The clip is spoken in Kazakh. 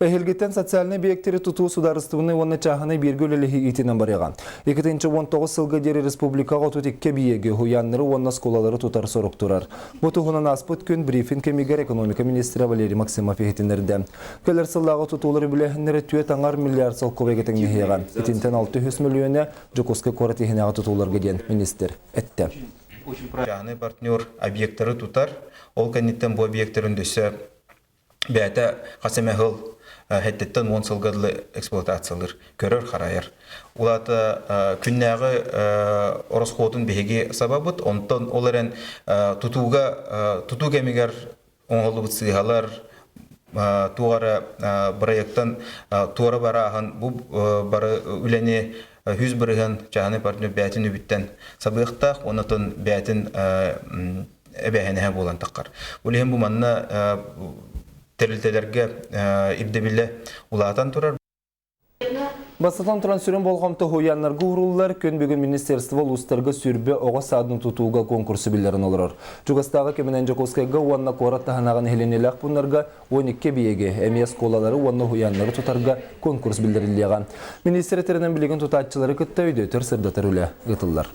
Эхилгеттен социальный объекттері тұту сударыстығыны онны чағыны бергөлелігі итінен барыған. 2019 сылғы дері республикаға тұтекке биеге хуянныры онна сколалары тұтар сорық тұрар. Бұтығынан аспыт күн брифинг кемигер экономика министрі Валерий Максимов ехетінерді. Көлер сыллағы тұтулары біләхінлері түйет аңар миллиард сыл көбегетін ехеған. Итінтен 600 миллионы жүкосқы қорат ехінеға тұтуларға ден министр әтті. Чағыны партнер объекттері тұтар, ол кәнеттен бұл объекттерін дөсі бәті қасымәғыл Хәттеттен 10 сылғыдлы эксплуатациялар көрір қарайыр. Олаты күннәғы орысқотын бейге сабабыт, онтан оларын тұту кәмегер оңғылы бұтсығалар туғары проекттан туғары барағын бұл бары үләне 100 бірігін жағаны партнер бәтін үбіттен сабықтақ, онытын бәтін әбәхенеге болан таққар. Олеген бұл манна терилтелерге ибдебиле улаатан турар. Басатан туран сүрен болғамты хуянларга уруллар көн бүгін министерство улустарга сүрбе оға садын тутууга конкурсы биллерин олорор. Жугастагы кеменен жокоскайга уанна корат таханаган хеленелак бунларга 12 биеге эмес колалары уанна хуянлары тутарга конкурс билдирилган. Министр теринен билеген тутатчылары кытта өйдөтөр сырдатыр үле гытыллар.